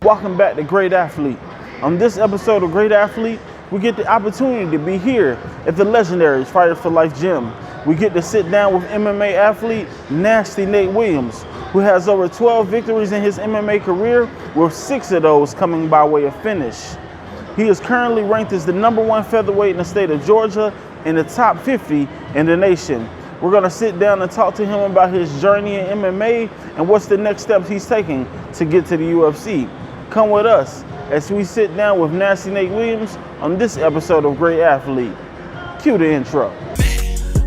Welcome back to Great Athlete. On this episode of Great Athlete, we get the opportunity to be here at the legendary Fighters for Life gym. We get to sit down with MMA athlete Nasty Nate Williams, who has over 12 victories in his MMA career, with 6 of those coming by way of finish. He is currently ranked as the #1 featherweight in the state of Georgia and the top 50 in the nation. We're going to sit down and talk to him about his journey in MMA and what's the next steps he's taking to get to the UFC. Come with us as we sit down with Nasty Nate Williams on this episode of Great Athlete. Cue the intro.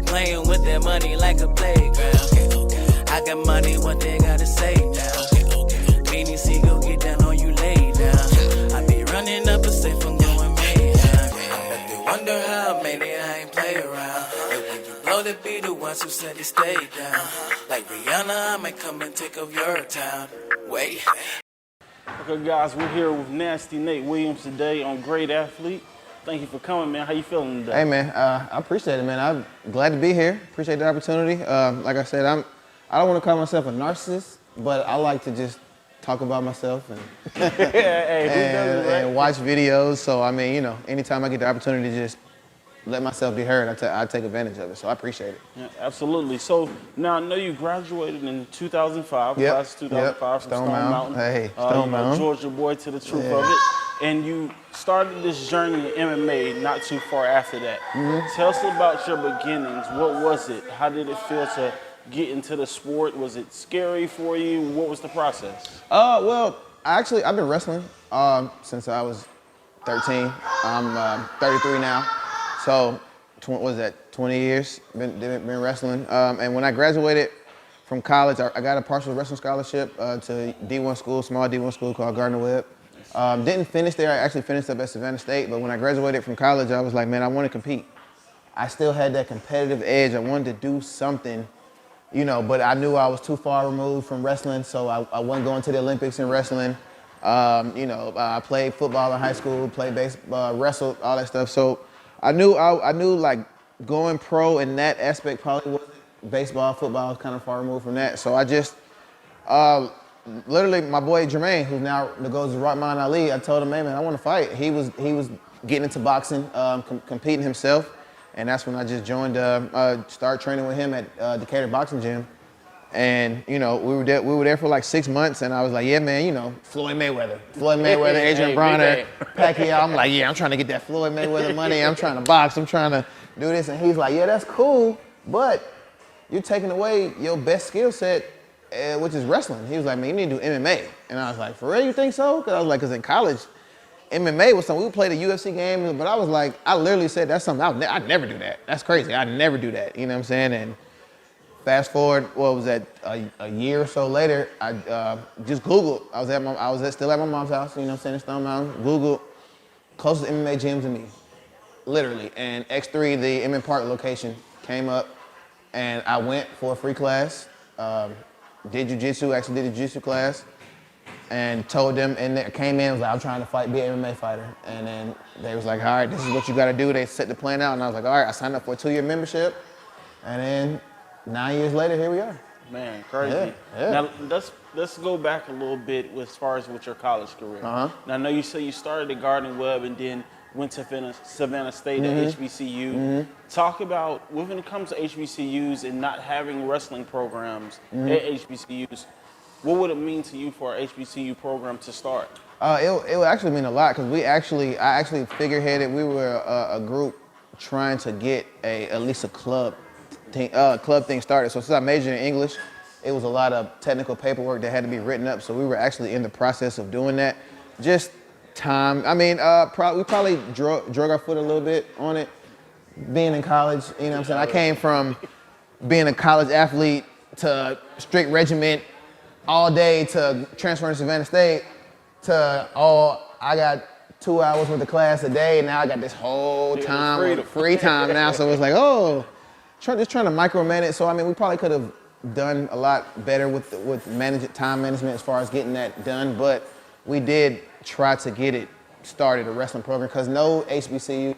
Playing with that money like a playground. I got money, what they gotta say now. Beanie Siegel, get down on you, lay down. I be running up a safe from going way down. But they wonder how I made it, I ain't play around. And when you blow the beat, the ones who said it stay down. Like Rihanna, I might come and take over your town. Wait. Okay, guys, we're here with Nasty Nate Williams today on Great Athlete. Thank you for coming, man. How you feeling today? Hey, man, I appreciate it, man. I'm glad to be here. Appreciate the opportunity. Like I said, I don't want to call myself a narcissist, but I like to just talk about myself and and watch videos. So, I mean, you know, anytime I get the opportunity to just let myself be heard, I take advantage of it. So I appreciate it. Yeah, absolutely. So now I know you graduated in 2005, Yep. class 2005 from Stone Mountain. Hey, Stone Mountain. Georgia boy to the truth of it. And you started this journey in MMA not too far after that. Tell us about your beginnings. What was it? How did it feel to get into the sport? Was it scary for you? What was the process? Well, I've been wrestling since I was 13. I'm 33 now. So, what was that, 20 years, been wrestling. And when I graduated from college, I got a partial wrestling scholarship to D1 school, small D1 school called Gardner-Webb. Didn't finish there, I actually finished up at Savannah State, but when I graduated from college, I was like, man, I want to compete. I still had that competitive edge, I wanted to do something, you know, but I knew I was too far removed from wrestling, so I wasn't going to the Olympics in wrestling. You know, I played football in high school, played baseball, wrestled, all that stuff. So I knew like going pro in that aspect probably wasn't baseball, football was kind of far removed from that. So I just, literally my boy Jermaine, who now goes to Rahman Ali, I told him, hey man, I want to fight. He was getting into boxing, competing himself. And that's when I just joined, started training with him at Decatur Boxing Gym. And, you know, we were there for like 6 months, and I was like, yeah, man, you know, Floyd Mayweather, Adrian Bronner, Pacquiao. I'm like, yeah, I'm trying to get that Floyd Mayweather money. I'm trying to box. I'm trying to do this. And he's like, yeah, that's cool, but you're taking away your best skill set, which is wrestling. He was like, man, you need to do MMA. And I was like, for real, you think so? Because I was like, because in college, MMA was something, we played a UFC game, but I was like, I literally said, that's something, I'd never do that. That's crazy. I'd never do that. You know what I'm saying? And fast forward, what was that, a year or so later, I just Googled. I was still at my mom's house, you know what I'm saying, in Stone Mountain. Googled closest MMA gym to me, literally. And X3, the Emmett Park location, came up, and I went for a free class. Did jiu-jitsu, actually did a jiu-jitsu class, and told them, and they came in, was like, I'm trying to be an MMA fighter. And then they was like, all right, this is what you gotta do. They set the plan out, and I was like, all right, I signed up for a 2-year membership, and then 9 years later, here we are. Man, crazy. Yeah. Now, let's go back a little bit as far as with your college career. Now, I know you say you started at Gardner-Webb and then went to Savannah State at HBCU. Talk about, when it comes to HBCUs and not having wrestling programs at HBCUs, what would it mean to you for an HBCU program to start? It would actually mean a lot, because I actually figureheaded, we were a group trying to get at least a club thing started. So since I majored in English, it was a lot of technical paperwork that had to be written up. So we were actually in the process of doing that. Just time. I mean, we probably drug our foot a little bit on it. Being in college, you know what I'm saying? I came from being a college athlete to strict regiment all day to transferring to Savannah State to I got 2 hours with the class a day, and now I got this whole time free time now. So it's like, just trying to micromanage. So I mean, we probably could have done a lot better with time management as far as getting that done, but we did try to get it started, a wrestling program, because no HBCU,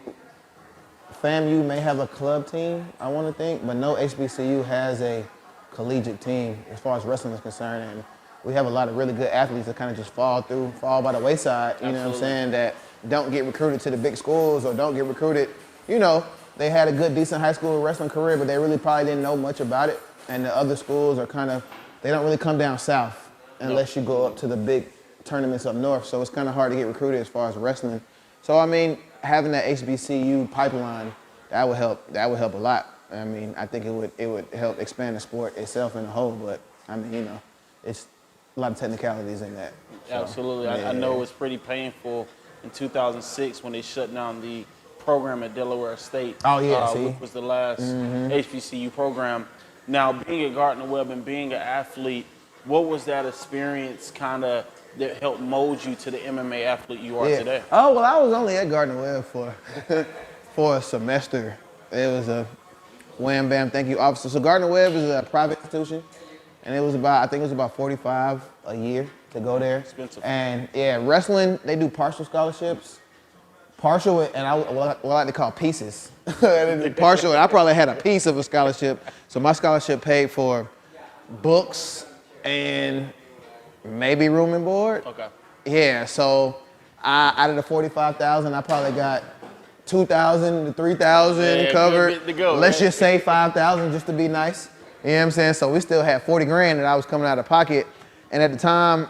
FAMU may have a club team, I want to think, but no HBCU has a collegiate team as far as wrestling is concerned. And we have a lot of really good athletes that kind of just fall by the wayside, you know what I'm saying, that don't get recruited to the big schools or don't get recruited, you know, they had a good, decent high school wrestling career, but they really probably didn't know much about it. And the other schools are kind of, they don't really come down south unless you go up to the big tournaments up north. So it's kind of hard to get recruited as far as wrestling. So, I mean, having that HBCU pipeline, that would help a lot. I mean, I think it would help expand the sport itself in a whole, but I mean, you know, it's a lot of technicalities in that. So, Absolutely. yeah. I know it's pretty painful in 2006 when they shut down the program at Delaware State. Oh, yeah, see? Which was the last HBCU program. Now, being at Gardner Webb and being an athlete, what was that experience kind of that helped mold you to the MMA athlete you are today? Oh, well, I was only at Gardner Webb for a semester. It was a wham, bam, thank you, officer. So Gardner Webb is a private institution, and I think it was about $45 a year to go there. Expensive. And yeah, wrestling, they do partial scholarships. Partial, and what I like to call pieces. Partial, and I probably had a piece of a scholarship. So my scholarship paid for books and maybe room and board. Okay. Yeah, so out of the $45,000, I probably got $2,000 to $3,000 covered. Good to go, Let's right? just say $5,000 just to be nice. You know what I'm saying? So we still had $40,000 that I was coming out of pocket. And at the time,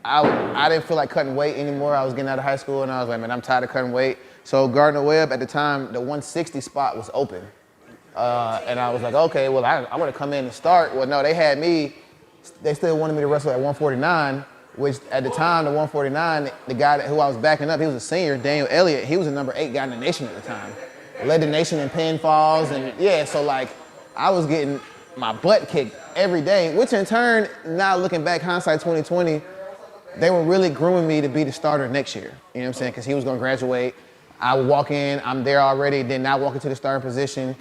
I didn't feel like cutting weight anymore. I was getting out of high school, and I was like, man, I'm tired of cutting weight. So Gardner Webb, at the time, the 160 spot was open. And I was like, okay, well, I want to come in and start. Well, no, they still wanted me to wrestle at 149, which at the time, the 149, the guy who I was backing up, he was a senior, Daniel Elliott. He was the number 8 guy in the nation at the time. Led the nation in pinfalls, and yeah, so like, I was getting my butt kicked every day, which in turn, now looking back, hindsight 2020, they were really grooming me to be the starter next year. You know what I'm saying? Because he was going to graduate. I would walk in, I'm there already, then I walk into the starting position.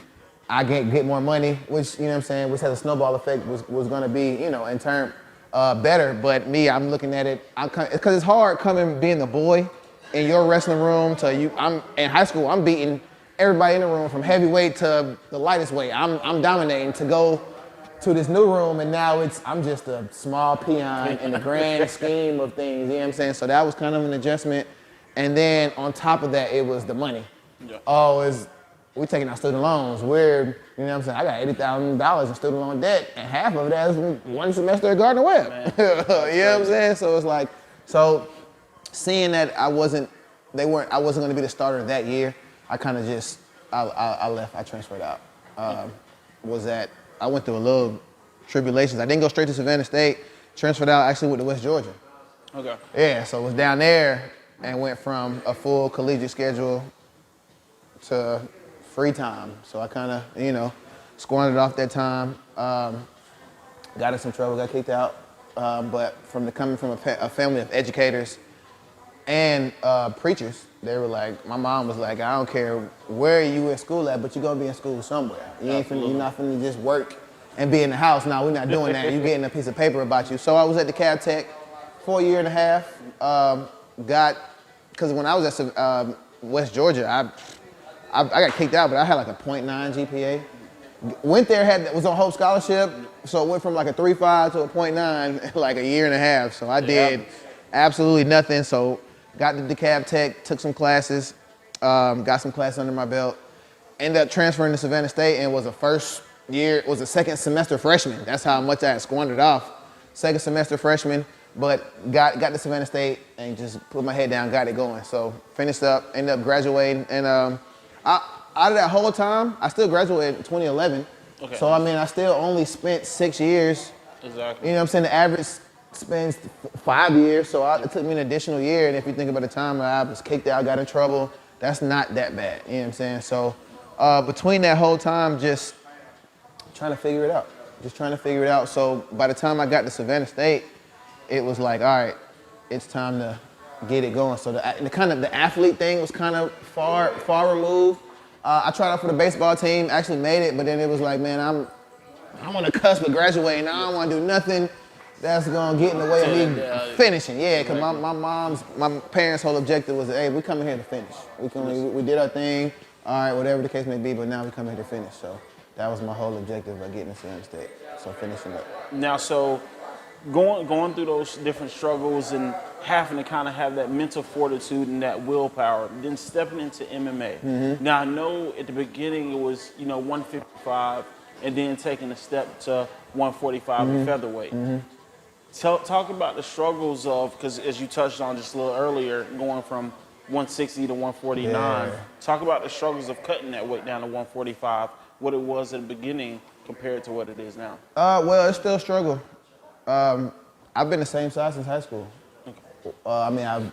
I get more money, which, you know what I'm saying, which has a snowball effect, was going to be, you know, in turn better. But me, I'm looking at it, because it's hard being the boy in your wrestling room I'm in high school, I'm beating everybody in the room from heavyweight to the lightest weight. I'm dominating to go to this new room, and now I'm just a small peon in the grand scheme of things, you know what I'm saying? So that was kind of an adjustment. And then on top of that, it was the money. Yeah. We're taking out student loans. You know what I'm saying? I got $80,000 in student loan debt, and half of that is one semester at Gardner Webb. You know what I'm saying? So it's like, seeing that I wasn't going to be the starter that year, I kind of just, I left, I transferred out. I went through a little tribulations. I didn't go straight to Savannah State, transferred out, actually went to West Georgia. Okay. Yeah, so I was down there and went from a full collegiate schedule to free time. So I kind of, you know, squandered off that time. Got in some trouble, got kicked out. But coming from a family of educators and preachers, they were like, my mom was like, I don't care where you in school at, but you're gonna be in school somewhere. You're not finna just work and be in the house. No, we're not doing that. You're getting a piece of paper about you. So I was at the Cab Tech for a year and a half. Because when I was at West Georgia, I got kicked out, but I had like a 0.9 GPA. Went there, was on Hope Scholarship, so it went from like a 3.5 to a 0.9 in like a year and a half. So I did absolutely nothing. So got to DeKalb Tech, took some classes, got some classes under my belt, ended up transferring to Savannah State and was a second semester freshman. That's how much I had squandered off. Second semester freshman, but got to Savannah State and just put my head down, got it going. So finished up, ended up graduating, and out of that whole time, I still graduated in 2011. Okay. So I mean, I still only spent 6 years. Exactly. You know what I'm saying? The average spends 5 years, so it took me an additional year. And if you think about the time I was kicked out, got in trouble, that's not that bad. You know what I'm saying? So between that whole time, just trying to figure it out. So by the time I got to Savannah State, it was like, all right, it's time to get it going. So the athlete thing was kind of far removed. I tried out for the baseball team, actually made it, but then it was like, man, I'm on the cusp of graduating. I don't want to do nothing that's gonna get in the way of me finishing. Yeah, because my parents' whole objective was, hey, we coming here to finish. We did our thing, all right, whatever the case may be, but now we come here to finish. So that was my whole objective of getting to Savannah State. So finishing up. Now, so going through those different struggles and having to kind of have that mental fortitude and that willpower, then stepping into MMA. Now I know at the beginning it was 155, and then taking a step to 145 at featherweight. Talk about the struggles of, because as you touched on just a little earlier, going from 160 to 149. Yeah. Talk about the struggles of cutting that weight down to 145, what it was at the beginning compared to what it is now. Well, it's still a struggle. I've been the same size since high school. I mean, I've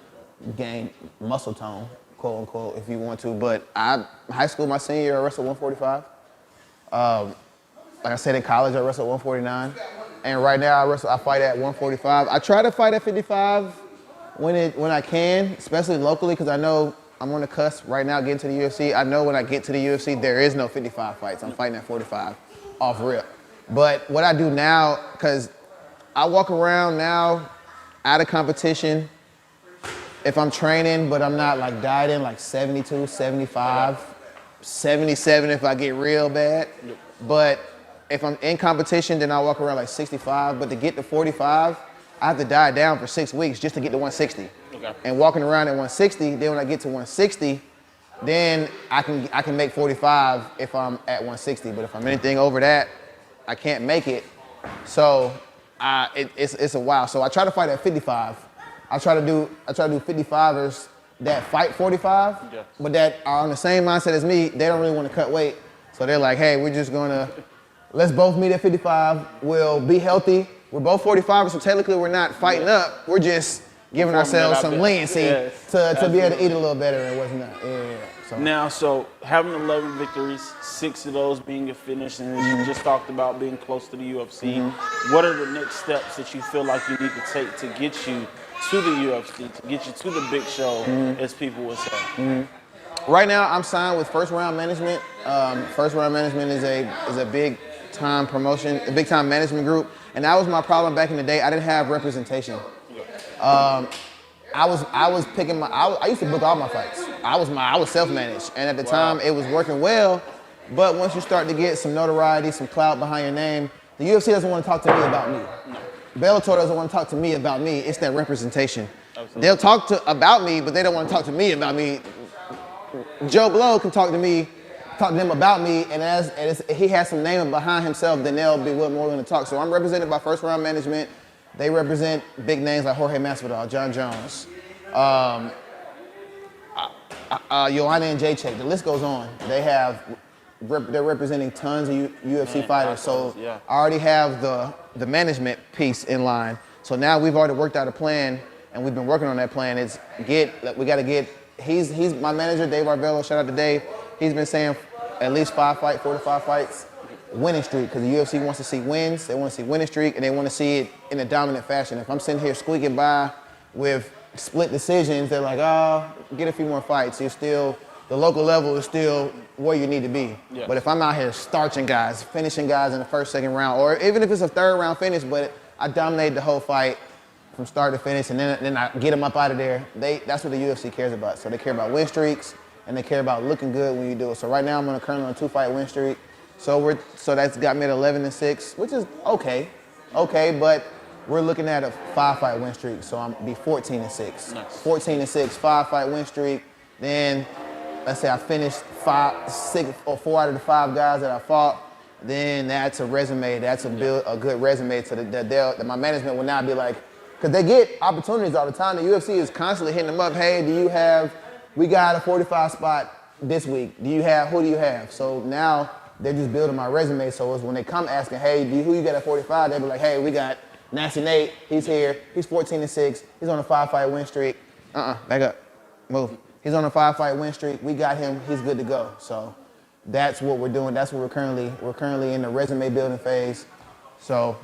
gained muscle tone, quote unquote, if you want to. But high school, my senior year, I wrestled 145. Like I said, in college, I wrestled 149. And right now, I fight at 145. I try to fight at 55 when I can, especially locally, because I know I'm on the cusp right now getting to the UFC. I know when I get to the UFC, there is no 55 fights. I'm fighting at 45 off rip. But what I do now, because I walk around now out of competition, if I'm training, but I'm not like dieting, like 72, 75, 77 if I get real bad. But if I'm in competition, then I walk around like 65. But to get to 45, I have to diet down for 6 weeks just to get to 160. Okay. And walking around at 160, then when I get to 160, then I can make 45 if I'm at 160. But if I'm anything over that, I can't make it. So it's a while. So I try to fight at 55. I try to do 55ers that fight 45, but that are on the same mindset as me. They don't really want to cut weight. So they're like, hey, we're just gonna, let's both meet at 55. We'll be healthy. We're both 45ers, so technically we're not fighting up. We're just giving ourselves some leniency to be able to eat a little better and what's not. Yeah. So. Now, so having 11 victories, 6 of those being a finish, and as you just talked about being close to the UFC, what are the next steps that you feel like you need to take to get you to the UFC, to get you to the big show, as people would say? Right now, I'm signed with First Round Management. First Round Management is a big time promotion, a big time management group, and that was my problem back in the day. I didn't have representation. I was picking I used to book all my fights. I was self-managed, and at the time it was working well. But once you start to get some notoriety, some clout behind your name, the UFC doesn't want to talk to me about me. Bellator doesn't want to talk to me about me. It's that representation. Absolutely. They'll talk about me, but they don't want to talk to me about me. Joe Blow can talk to them about me, and as he has some name behind himself, then they'll be more willing to talk. So I'm represented by First Round Management. They represent big names like Jorge Masvidal, John Jones, Joanna and Jacek. The list goes on. They're representing tons of UFC fighters. So I already have the management piece in line. So now we've already worked out a plan, and we've been working on that plan. We got to get. He's my manager, Dave Arvello. Shout out to Dave. He's been saying at least 4 to 5 fights. Winning streak, because the UFC wants to see wins. They want to see winning streak, and they want to see it in a dominant fashion. If I'm sitting here squeaking by with split decisions, they're like, oh, get a few more fights. The local level is still where you need to be. Yeah. But if I'm out here starching guys, finishing guys in the first, second round, or even if it's a third round finish, but I dominated the whole fight from start to finish, and then I get them up out of there, that's what the UFC cares about. So they care about win streaks, and they care about looking good when you do it. So right now I'm currently on a 2-fight win streak. So that's got me at 11-6, which is okay, but we're looking at a 5-fight win streak, so I'm be 14-6. Nice. 14-6, 5-fight win streak. Then let's say I finished 4 out of the 5 guys that I fought. Then that's a resume. That's a good resume to that my management will now be like, because they get opportunities all the time. The UFC is constantly hitting them up. Hey, we got a 45 spot this week. Who do you have? So now they're just building my resume. So it's when they come asking, hey, who you got at 45? They'll be like, hey, we got Nasty Nate. He's here. He's 14-6. He's on a 5-fight win streak. Back up. Move. He's on a 5-fight win streak. We got him. He's good to go. So that's what we're doing. That's what we're currently in the resume building phase. So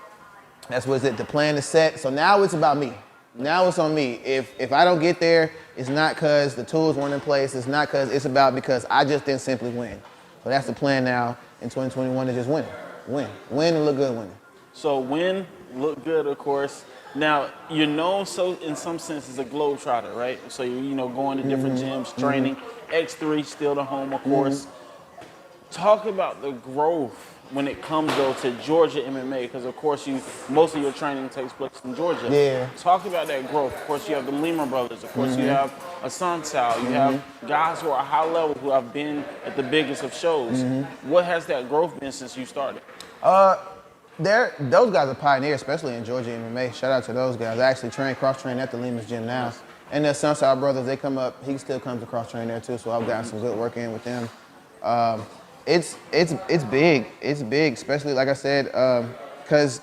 that's what the plan is set. So now it's about me. Now it's on me. If I don't get there, it's not because the tools weren't in place. It's not because I just didn't simply win. So that's the plan now in 2021 to just win and look good winning. So win, look good, of course. Now, you're known so in some sense as a globetrotter, right? So you're going to different gyms, training. X3 still the home, of course. Talk about the growth when it comes though to Georgia MMA, because of course most of your training takes place in Georgia. Yeah. Talk about that growth. Of course, you have the Lima brothers. Of course, you have Assunção. You have guys who are high level who have been at the biggest of shows. What has that growth been since you started? Those guys are pioneers, especially in Georgia MMA. Shout out to those guys. I actually cross-train at the Lima's gym now. And the Assunção brothers, they come up. He still comes to cross-train there too, so I've gotten some good work in with them. It's big. It's big, especially like I said, because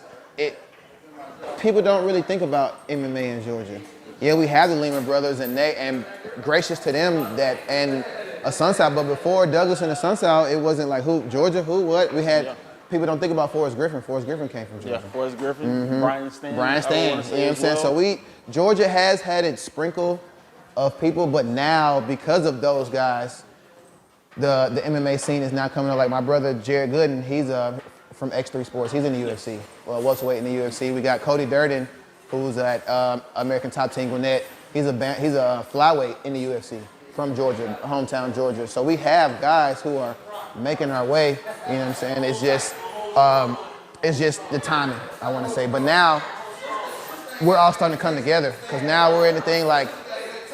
people don't really think about MMA in Georgia. Yeah, we have the Lima brothers, and gracious to them and Assunção. But before Douglas and Assunção, it wasn't like who Georgia, who what. We had people don't think about Forrest Griffin. Forrest Griffin came from Georgia. Yeah, Forrest Griffin, Brian Stann. Brian Stann. You know what I'm saying? So Georgia has had its sprinkle of people, but now because of those guys, the MMA scene is now coming up. Like my brother Jared Gooden, he's from X3 Sports. He's in the UFC. Well, welterweight in the UFC. We got Cody Durden, who's at American Top Team Gwinnett. He's a flyweight in the UFC from Georgia, hometown Georgia. So we have guys who are making our way. You know what I'm saying? It's just the timing, I want to say. But now we're all starting to come together because now we're in the thing like,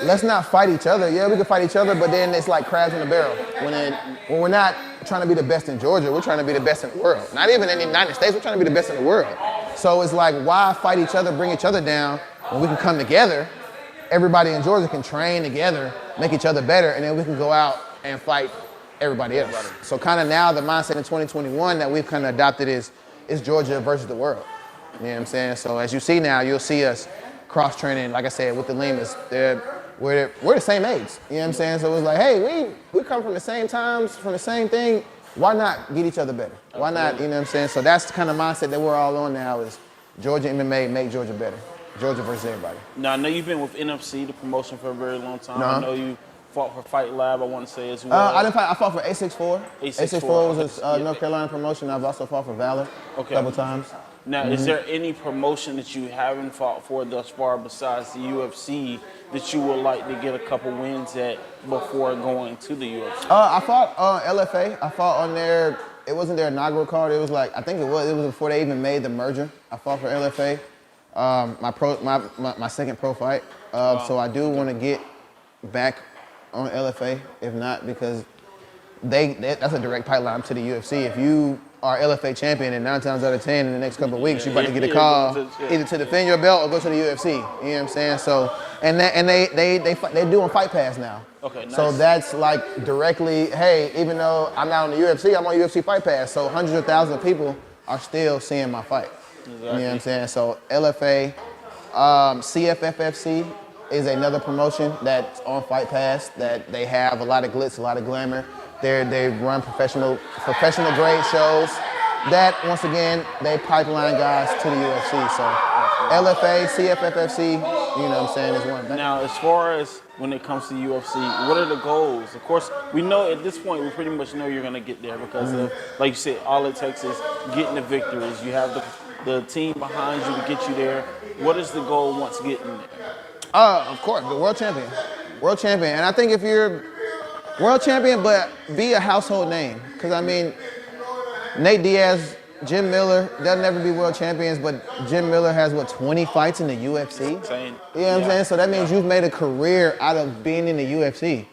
let's not fight each other. Yeah, we can fight each other, but then it's like crabs in a barrel. When we're not trying to be the best in Georgia, we're trying to be the best in the world. Not even in the United States, we're trying to be the best in the world. So it's like, why fight each other, bring each other down, when we can come together? Everybody in Georgia can train together, make each other better, and then we can go out and fight everybody else. So kind of now the mindset in 2021 that we've kind of adopted is Georgia versus the world. You know what I'm saying? So as you see now, you'll see us cross-training, like I said, with the Limas. We're the same age. You know what I'm saying? So it was like, hey, we come from the same times, from the same thing. Why not get each other better? Why not, you know what I'm saying? So that's the kind of mindset that we're all on now is Georgia MMA, make Georgia better. Georgia versus everybody. Now, I know you've been with NFC, the promotion, for a very long time. I know you fought for Fight Lab, I want to say, as well. I didn't fight. I fought for A64. A64 was a North Carolina promotion. I've also fought for Valor a couple times. Now, is there any promotion that you haven't fought for thus far besides the UFC that you would like to get a couple wins at before going to the UFC? I fought LFA. I fought on their, it wasn't their inaugural card. It was like, I think it was before they even made the merger. I fought for LFA. My second pro fight. So I do want to get back on LFA, if not, because that's a direct pipeline to the UFC. If you are LFA champion and 9 times out of 10 in the next couple of weeks, you're about to get a call either to defend your belt or go to the UFC. You know what I'm saying? So, they're doing Fight Pass now. Okay, nice. So that's like directly, hey, even though I'm not on the UFC, I'm on UFC Fight Pass. So hundreds of thousands of people are still seeing my fight. Exactly. You know what I'm saying? So LFA, CFFFC is another promotion that's on Fight Pass that they have a lot of glitz, a lot of glamour. They run professional grade shows. That, once again, they pipeline guys to the UFC. So LFA, CFFFC, you know what I'm saying, is one. Now, as far as when it comes to UFC, what are the goals? Of course, we know at this point, we pretty much know you're going to get there because of, like you said, all it takes is getting the victories. You have the team behind you to get you there. What is the goal once getting there? Of course, the world champion. World champion. And I think if you're world champion, but be a household name. Because, I mean, Nate Diaz, Jim Miller, they'll never be world champions, but Jim Miller has, 20 fights in the UFC? You know what I'm saying? So that means you've made a career out of being in the UFC.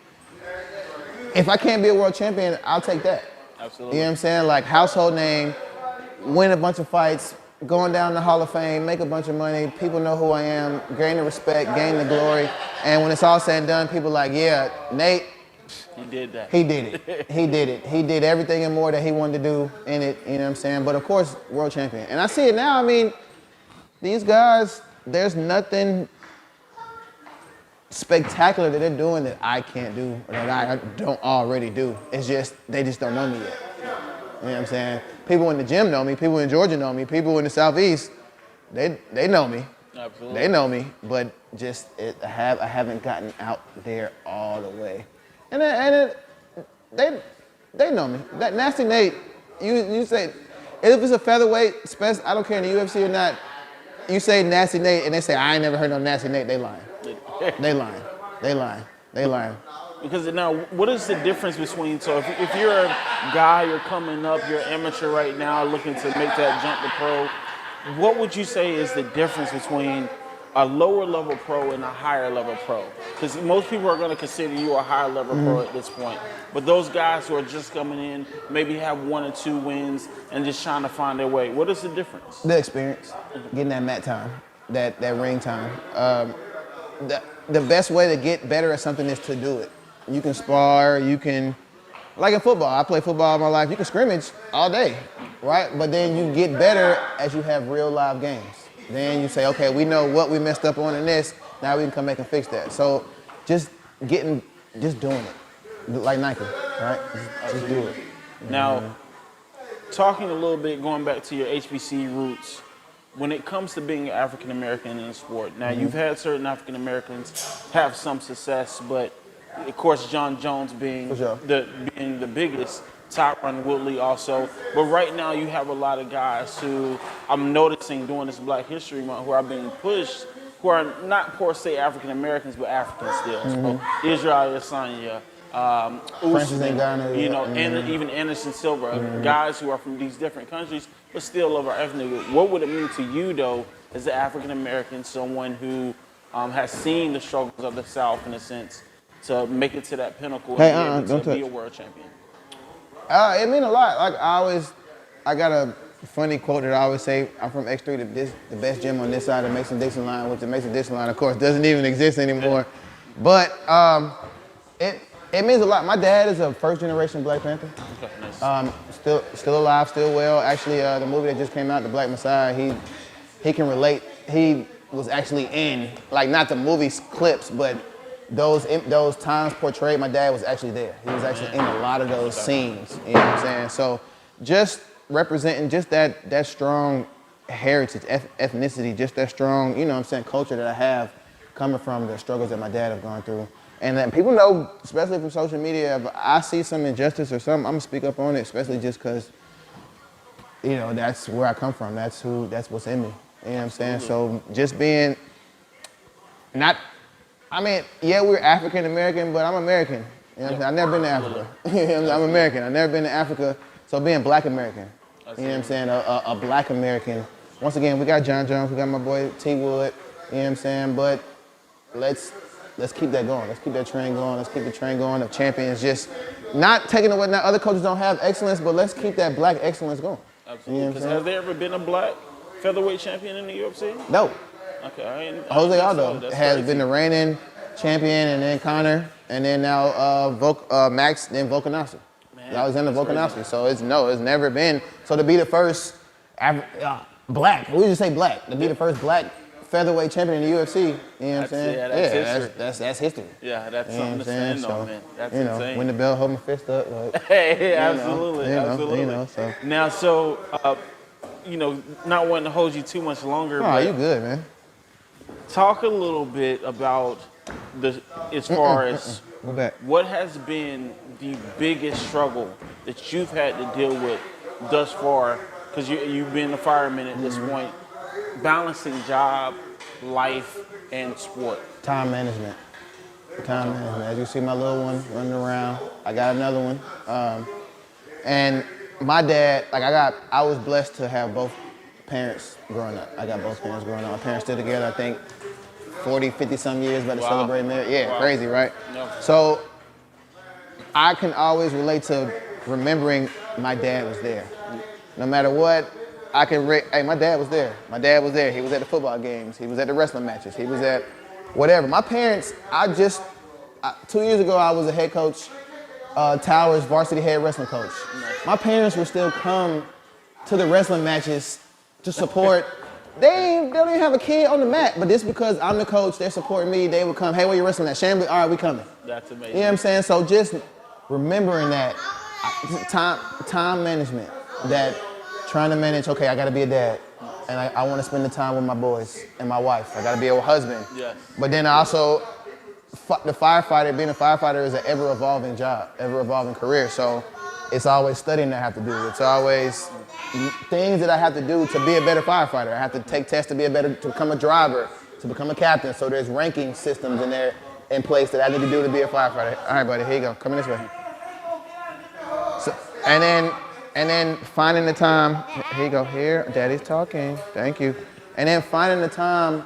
If I can't be a world champion, I'll take that. Absolutely. You know what I'm saying? Like, household name, win a bunch of fights, going down the Hall of Fame, make a bunch of money, people know who I am, gain the respect, gain the glory, and when it's all said and done, people are like, yeah, Nate, he did that. He did it. He did it. He did everything and more that he wanted to do in it, you know what I'm saying? But of course, world champion. And I see it now, I mean, these guys, there's nothing spectacular that they're doing that I can't do or that I don't already do. It's just, they just don't know me yet. You know what I'm saying? People in the gym know me, people in Georgia know me, people in the Southeast, they know me. Absolutely. They know me, but just I haven't gotten out there all the way. And they know me. That Nasty Nate, you say, if it's a featherweight, I don't care in the UFC or not, you say Nasty Nate and they say, I ain't never heard no Nasty Nate, they lying. They lying. Because now, what is the difference between, so if you're a guy, you're coming up, you're amateur right now, looking to make that jump to pro, what would you say is the difference between a lower level pro and a higher level pro? Because most people are going to consider you a higher level pro at this point. But those guys who are just coming in, maybe have 1 or 2 wins and just trying to find their way, what is the difference? The experience, getting that mat time, that ring time. The best way to get better at something is to do it. You can spar, you can, like in football, I play football all my life, you can scrimmage all day, right? But then you get better as you have real live games. Then you say, okay, we know what we messed up on in this, now we can come back and fix that. So just doing it, like Nike, right? Just do it. Now, talking a little bit, going back to your HBC roots, when it comes to being African American in the sport, now you've had certain African Americans have some success, but of course John Jones being the biggest, Tyron Woodley also. But right now you have a lot of guys who I'm noticing during this Black History Month who are being pushed, who are not per se African Americans, but Africans still. So Israel Adesanya, Usman, and even Anderson Silva, guys who are from these different countries, but still of our ethnic group. What would it mean to you, though, as an African American, someone who has seen the struggles of the South, in a sense, to make it to that pinnacle and be able to be a world champion? It means a lot. Like I got a funny quote that I always say. I'm from X3, the best gym on this side of the Mason-Dixon line, which the Mason-Dixon line, of course, doesn't even exist anymore. But it means a lot. My dad is a first-generation Black Panther. Okay, nice. Still alive, still well. Actually, the movie that just came out, The Black Messiah, he can relate. He was actually in, like, not the movie's clips, but those times portrayed. My dad was actually there. He was actually in a lot of those scenes. You know what I'm saying? So just representing just that strong heritage, ethnicity, just that strong, you know what I'm saying, culture that I have coming from the struggles that my dad have gone through. And then people know, especially from social media, if I see some injustice or something, I'm gonna speak up on it, especially just because, you know, that's where I come from. That's what's in me. You know what I'm saying? So just being we're African American, but I'm American. You know what I'm saying? I've never been to Africa. I'm American. I've never been to Africa. So being Black American, you know what I'm saying? A Black American. Once again, we got John Jones, we got my boy T Wood, you know what I'm saying? But let's keep that going. Let's keep that train going. Let's keep the train going of champions. Just not taking away, now other coaches don't have excellence, but let's keep that Black excellence going. Absolutely. Because has there ever been a Black featherweight champion in the UFC? No. Okay. Jose Aldo has been the reigning champion, and then Conor, and then now Max, then Volkanovski. Alexander Volkanovski. So it's never been. So to be the first Black, we just say Black, to be the first Black featherweight champion in the UFC, you know what I'm saying? That's history. Yeah, that's something to stand on, man. That's insane. Win the belt, hold my fist up. Like, hey, absolutely. So. Now, not wanting to hold you too much longer. Oh, you good, man. Talk a little bit about as far as Go back. What has been the biggest struggle that you've had to deal with thus far? Because you've been a fireman at this point, balancing job, life, and sport. Time management. As you see my little one running around, I got another one. And my dad, I was blessed to have both parents growing up. I got both parents growing up. My parents still together, I think, 40, 50 some years, about to celebrate marriage. Yeah, crazy, right? No. So I can always relate to remembering my dad was there. No matter what, hey, my dad was there. My dad was there. He was at the football games. He was at the wrestling matches. He was at whatever. My parents, 2 years ago, I was a head coach, Towers varsity head wrestling coach. My parents would still come to the wrestling matches to support. They don't even have a kid on the mat, but just because I'm the coach, they're supporting me, they would come, hey, where you wrestling at? Chambly? All right, we coming. That's amazing. You know what I'm saying? So just remembering that, time management, that trying to manage, okay, I gotta be a dad, and I wanna spend the time with my boys and my wife. I gotta be a husband. Yes. But then also, being a firefighter is an ever-evolving job, ever-evolving career. So it's always studying that I have to do. It's always things that I have to do to be a better firefighter. I have to take tests to become a driver, to become a captain. So there's ranking systems in there. in place that I need to do to be a firefighter. All right, buddy, here you go. Come in this way. So, and then finding the time. Here you go. Here, Daddy's talking. Thank you. And then finding the time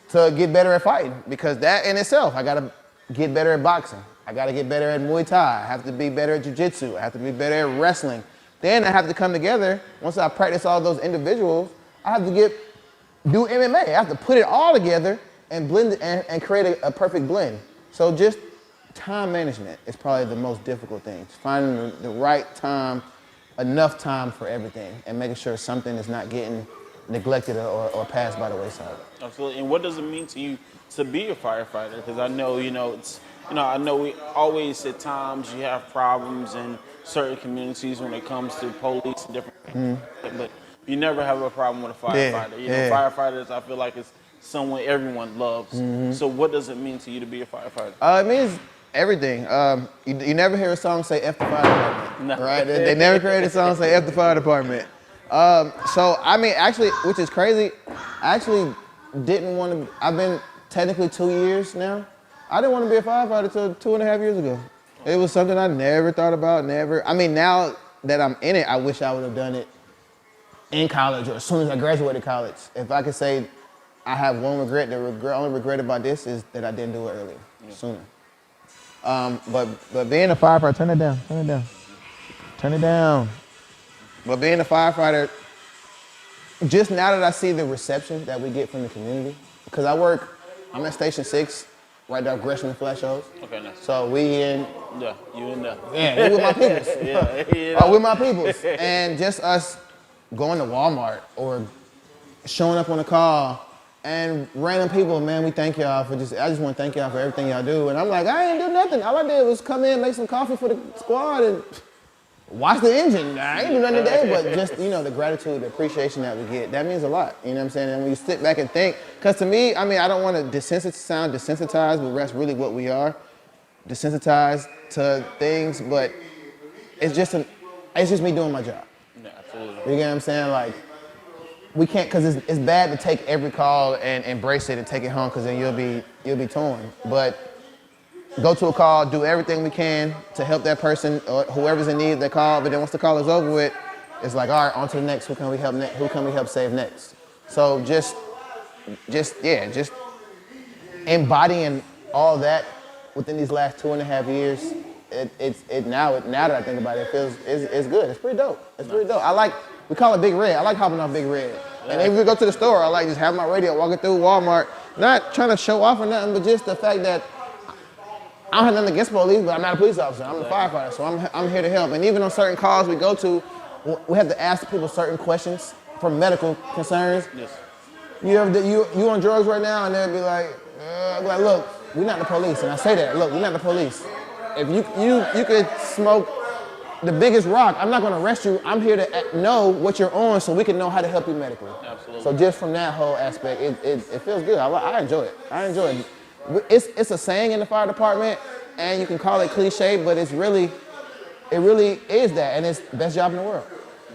to get better at fighting, because that in itself, I gotta get better at boxing. I gotta get better at Muay Thai. I have to be better at jiu-jitsu. I have to be better at wrestling. Then I have to come together. Once I practice all those individuals, I have to do MMA. I have to put it all together and blend it and create a perfect blend. So just time management is probably the most difficult thing. Just finding the right time, enough time for everything, and making sure something is not getting neglected or passed by the wayside. Absolutely. And what does it mean to you to be a firefighter? Because I know, I know we always at times you have problems in certain communities when it comes to police and different, but you never have a problem with a firefighter. Firefighters, I feel like it's someone everyone loves. So what does it mean to you to be a firefighter? It means everything. You never hear a song say F the fire department, right? They never created a song say F the fire department. So, I mean, actually, which is crazy, I actually didn't want to, I've been technically 2 years now. I didn't want to be a firefighter until 2.5 years ago. It was something I never thought about, I mean, now that I'm in it, I wish I would have done it in college or as soon as I graduated college. If I could say I have one regret, the only regret about this is that I didn't do it earlier, sooner. But being a firefighter, turn it down. But being a firefighter, just now that I see the reception that we get from the community, because I'm at Station 6, right there, Gresham and Flash Shows. Okay, nice. So we in. Yeah, you in there. Yeah, we with my peoples. With my peoples. And just us going to Walmart or showing up on a call and random people, man, we thank y'all for I just want to thank y'all for everything y'all do. And I'm like, I ain't do nothing. All I did was come in, make some coffee for the squad and watch the engine. I ain't do nothing today, but just, the gratitude, the appreciation that we get, that means a lot. You know what I'm saying? And when you sit back and think, because to me, I mean, I don't want to sound desensitized, but that's really what we are, desensitized to things, but it's just me doing my job. Yeah, absolutely. You get what I'm saying? Like, we can't, because it's bad to take every call and embrace it and take it home, because then you'll be torn. But go to a call, do everything we can to help that person or whoever's in need of that call. But then once the call is over with, it's like, all right, on to the next. Who can we help next? Who can we help save next? So just embodying all that within these last 2.5 years. Now that I think about it, it's good. It's pretty dope. Pretty dope. We call it Big Red. I like hopping off Big Red. And if we go to the store, I like just have my radio walking through Walmart, not trying to show off or nothing, but just the fact that I don't have nothing against police, but I'm not a police officer. I'm a firefighter, so I'm here to help. And even on certain calls we go to, we have to ask people certain questions for medical concerns. Yes. You on drugs right now? And they'll be like, look, we're not the police. And I say that, look, we're not the police. If you could smoke the biggest rock, I'm not going to arrest you. I'm here to know what you're on so we can know how to help you medically. Absolutely. So just from that whole aspect, it feels good. I enjoy it. It's a saying in the fire department, and you can call it cliche, but it really is that, and it's best job in the world.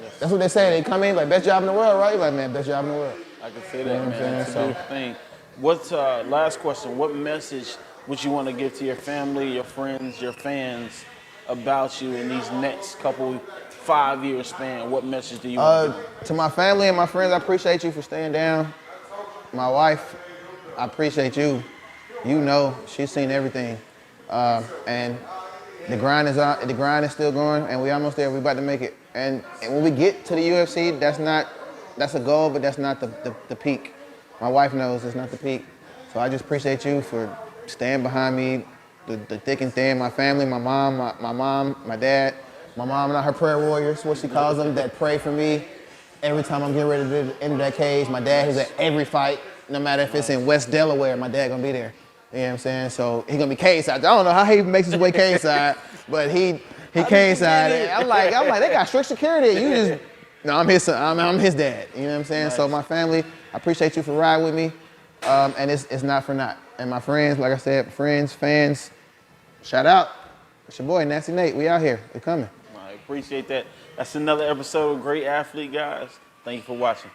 Yes. That's what they say. They come in like, best job in the world, right? You're like, man, best job in the world. I can say that, man. It's a good thing. What's last question? What message would you want to give to your family, your friends, your fans about you in these next couple 5-year span? What message do you want to give? To my family and my friends, I appreciate you for staying down. My wife, I appreciate you. She's seen everything. And the grind is still going, and we almost there. We about to make it. And when we get to the UFC, that's a goal, but that's not the peak. My wife knows it's not the peak. So I just appreciate you for staying behind me, the thick and thin. My family, my mom, my dad. My mom and I, her prayer warriors, what she calls them, that pray for me every time I'm getting ready to enter that cage. My dad who's at every fight, no matter if it's in West Delaware, my dad gonna be there. You know what I'm saying? So he gonna be cage side. I don't know how he makes his way cage side, but he cage side. I'm like, they got strict security. I'm his son. I'm his dad. You know what I'm saying? Nice. So my family, I appreciate you for riding with me, and it's not for naught. And my friends, like I said, fans, shout out. It's your boy Nasty Nate. We out here. We're coming. I appreciate that. That's another episode of Great Athlete, guys. Thank you for watching.